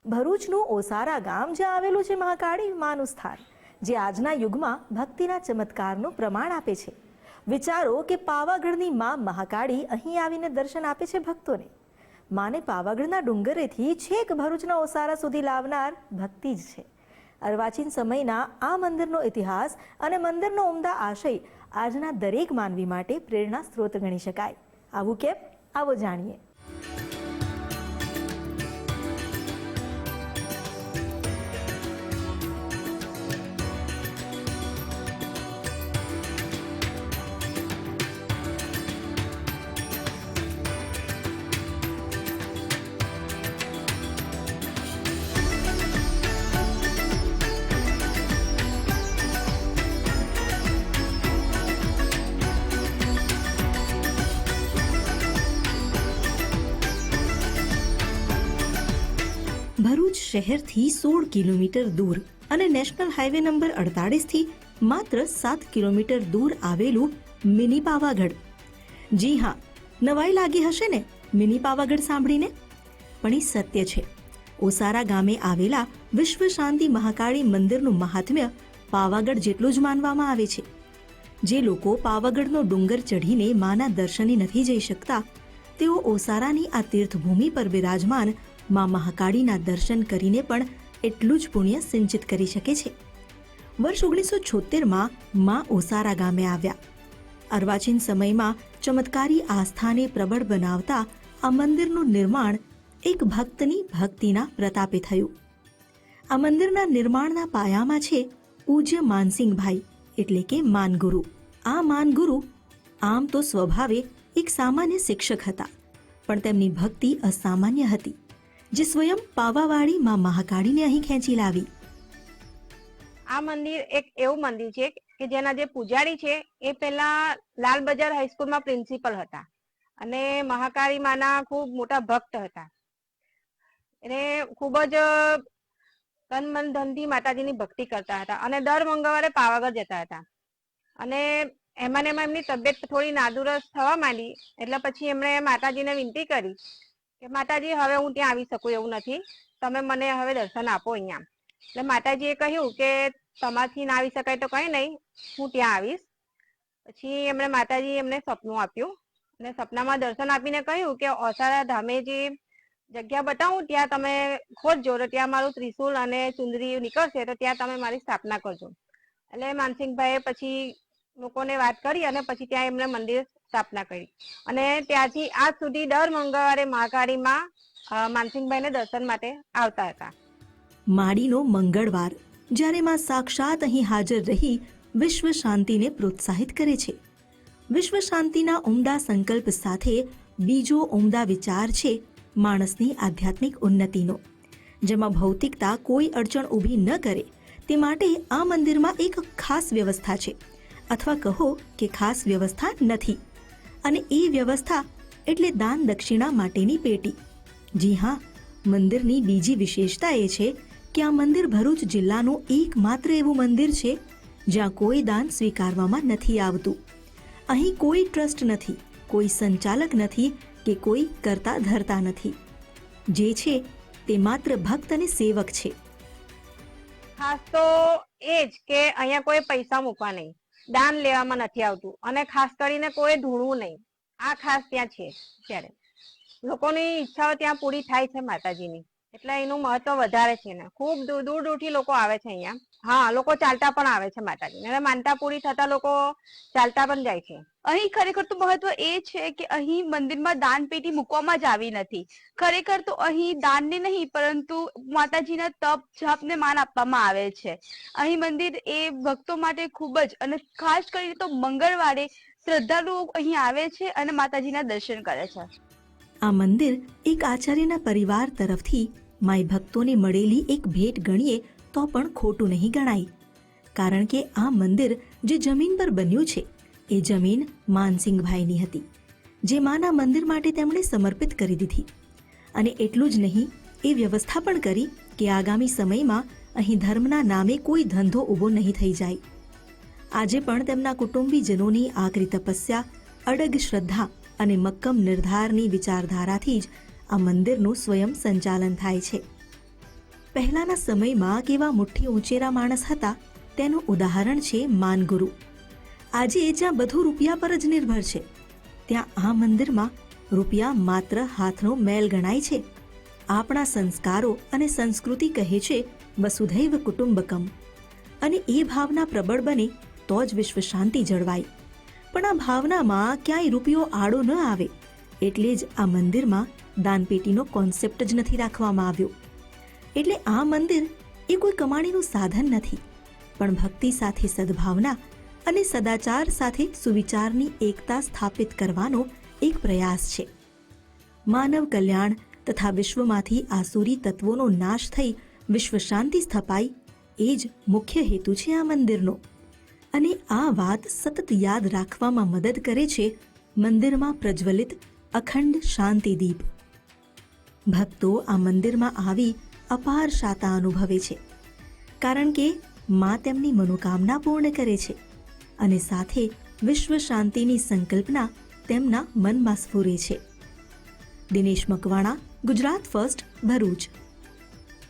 ભરૂચનું ઓસારા ગામ જ્યાં આવેલું છે મહાકાળી માનું સ્થાન, જે આજના યુગમાં ભક્તિના ચમત્કારનું પ્રમાણ આપે છે. વિચારો કે પાવાગઢની માં મહાકાળી અહીં આવીને દર્શન આપે છે ભક્તોને. માને પાવાગઢના ડુંગરેથી છેક ભરૂચના ઓસારા સુધી લાવનાર ભક્તિ જ છે. અર્વાચીન સમયના આ મંદિરનો ઇતિહાસ અને મંદિરનો ઉમદા આશય આજના દરેક માનવી માટે પ્રેરણા સ્ત્રોત ગણી શકાય. આવું કેમ? આવો જાણીએ. ભરૂચ શહેરથી 16 કિલોમીટર દૂર અને નેશનલ હાઈવે નંબર 48થી માત્ર 7 કિલોમીટર દૂર આવેલું મિની પાવાગઢ. જી હા, નવાઈ લાગી હશે ને મિની પાવાગઢ સાંભળીને, પણ એ સત્ય છે. ઓસારા ગામે આવેલા વિશ્વ શાંતિ મહાકાળી મંદિરનું મહાત્મ્ય પાવાગઢ જેટલું જ માનવામાં આવે છે. જે લોકો પાવાગઢનો ડુંગર ચઢીને માના દર્શને નથી જઈ શકતા, તેઓ ઓસારાની આ તીર્થભૂમિ પર બિરાજમાન માં મહાકાળીના દર્શન કરીને પણ એટલું જ પુણ્ય સિંચિત કરી શકે છે. વર્ષ 1976માં માં ઓસારા ગામે આવ્યા. અર્વાચીન સમયમાં ચમત્કારી આસ્થાને પ્રબળ બનાવતા આ મંદિરનું નિર્માણ એક ભક્તની ભક્તિના પ્રતાપે થયું. આ મંદિરના નિર્માણના પાયામાં છે પૂજ્ય માનસિંહભાઈ એટલે કે માનગુરુ. આ માનગુરુ આમ તો સ્વભાવે એક સામાન્ય શિક્ષક હતા, પણ તેમની ભક્તિ અસામાન્ય હતી, જે સ્વયં પાવાવાળી માં મહાકાળીને અહીં ખેંચી લાવી. આ મંદિર એક એવું મંદિર છે કે જેના જે પૂજારી છે એ પહેલા લાલ બજાર હાઈસ્કૂલમાં પ્રિન્સિપલ હતા અને મહાકાળી માના ખૂબ મોટા ભક્ત હતા. એને ખૂબ જ તન મન ધનથી માતાજીની ભક્તિ કરતા હતા અને દર મંગળવારે પાવાગઢ જતા હતા. અને એમાં એમની તબિયત થોડી નાદુરસ્ત થવા માંડી, એટલે પછી એમણે માતાજીને વિનંતી કરી કે માતાજી, હવે હું ત્યાં આવી શકું એવું નથી, તમે મને હવે દર્શન આપો અહીંયા. એટલે માતાજીએ કહ્યું કે તમારથી ના આવી શકાય તો કઈ નહીં, હું ત્યાં આવીશ. પછી માતાજી એમને સપનું આપ્યું અને સપનામાં દર્શન આપીને કહ્યું કે ઓસારા ધામે જે જગ્યા બતાવું ત્યાં તમે ખોદજો, તો ત્યાં મારું ત્રિશુલ અને ચુંદડી નીકળશે, તો ત્યાં તમે મારી સ્થાપના કરજો. એટલે માનસિંહભાઈએ પછી લોકોને વાત કરી અને પછી ત્યાં એમને મંદિર સ્થાપના કરી અને ત્યાંથી આજ સુધી દર મંગળવારે મહાકાળીમાં માનસિંહભાઈને દર્શન માટે આવતા હતા. માડીનો મંગળવાર, જ્યારે માં સાક્ષાત અહીં હાજર રહી વિશ્વ શાંતિને પ્રોત્સાહિત કરે છે. વિશ્વ શાંતિના ઉમદા સંકલ્પ સાથે બીજો ઉમદા વિચાર છે માણસની આધ્યાત્મિક ઉન્નતિનો, જેમાં ભૌતિકતા કોઈ અડચણ ઊભી ન કરે તે માટે આ મંદિરમાં એક ખાસ વ્યવસ્થા છે, અથવા કહો કે ખાસ વ્યવસ્થા નથી. અને એ વ્યવસ્થા એટલે દાન દક્ષિણા માટેની પેટી. જી હા, મંદિરની બીજી વિશેષતા એ છે કે આ મંદિર ભરૂચ જિલ્લાનું એકમાત્ર એવું મંદિર છે જ્યાં કોઈ દાન સ્વીકારવામાં નથી આવતું. અહીં કોઈ ટ્રસ્ટ નથી, કોઈ સંચાલક નથી કે કોઈ કરતા ધરતા નથી. જે છે તે માત્ર ભક્ત અને સેવક છે. ખાસ તો એ જ કે અહીંયા કોઈ પૈસા મૂકવા નહીં, દાન લેવામાં નથી આવતું અને ખાસ કરીને કોઈ ઢૂંઢવું નહીં. આ ખાસ ત્યાં છે. ત્યારે લોકોની ઈચ્છાઓ ત્યાં પૂરી થાય છે માતાજીની, એટલે એનું મહત્વ વધારે છે ને. ખૂબ દૂર દૂરથી લોકો આવે છે અહીંયા. હા, લોકો ચાલતા પણ આવે છે માતાજીને અને માનતા પૂરી થતા લોકો ચાલતા પણ જાય છે. અહીં ખરેખર તો મહત્વ એ છે કે અહીં મંદિરમાં દાન પેટી મૂકવામાં જ આવી નથી. ખરેખર તો અહીં દાનને નહીં પરંતુ માતાજીના તપ જાપને માન આપવામાં આવે છે. અહીં મંદિર એ ભક્તો માટે ખૂબ જ, અને ખાસ કરીને તો મંગળવારે શ્રદ્ધાળુઓ અહીં આવે છે અને માતાજીના દર્શન કરે છે. આ મંદિર એક આચાર્યના પરિવાર તરફથી માય ભક્તોને મળેલી એક ભેટ ગણીએ તો પણ ખોટું નહીં ગણાય. કારણ કે આ મંદિર જે જમીન પર બન્યું છે એ જમીન માનસિંહભાઈની હતી, જે માના મંદિર માટે તેમણે સમર્પિત કરી દીધી. અને એટલું જ નહીં, એ વ્યવસ્થા પણ કરી કે આગામી સમયમાં અહીં ધર્મના નામે કોઈ ધંધો ઊભો નહીં થઈ જાય. આજે પણ તેમના કુટુંબીજનોની આકરી તપસ્યા, અડગ શ્રદ્ધા અને મક્કમ નિર્ધારની વિચારધારાથી જ આ મંદિરનું સ્વયં સંચાલન થાય છે. પહેલાના સમયમાં કેવા મુઠ્ઠી ઊંચેરા માણસ હતા તેનું ઉદાહરણ છે માનગુરુ. આજે જ્યાં બધું રૂપિયા પર જ નિર્ભર છે, ત્યાં આ મંદિરમાં રૂપિયા માત્ર હાથનો મેલ ગણાય છે. આપણા સંસ્કારો અને સંસ્કૃતિ કહે છે વસુધૈવ કુટુંબકમ, અને એ ભાવના પ્રબળ બને તો જ વિશ્વ શાંતિ જળવાય. પણ આ ભાવનામાં ક્યાંય રૂપિયો આડો ન આવે એટલે જ આ મંદિરમાં દાનપેટીનો કોન્સેપ્ટ જ નથી રાખવામાં આવ્યો. એટલે આ મંદિર એ કોઈ કમાણીનું સાધન નથી, પણ ભક્તિ સાથે સદભાવના અને સદાચાર સાથે સુવિચારની એકતા સ્થાપિત કરવાનો એક પ્રયાસ છે. માનવ કલ્યાણ તથા વિશ્વમાંથી આસુરી તત્વોનો નાશ થઈ વિશ્વ શાંતિ સ્થપાય એ જ મુખ્ય હેતુ છે આ મંદિરનો. અને આ વાત સતત યાદ રાખવામાં મદદ કરે છે મંદિરમાં પ્રજ્વલિત અખંડ શાંતિ દીપ. ભક્તો આ મંદિરમાં આવી અપાર શાતા અનુભવે છે, કારણ કે માં તેમની મનોકામના પૂર્ણ કરે છે અને સાથે વિશ્વ શાંતિની સંકલ્પના તેમના મનમાં સ્ફુરે છે. દિનેશ મકવાણા, ગુજરાત ફર્સ્ટ, ભરૂચ.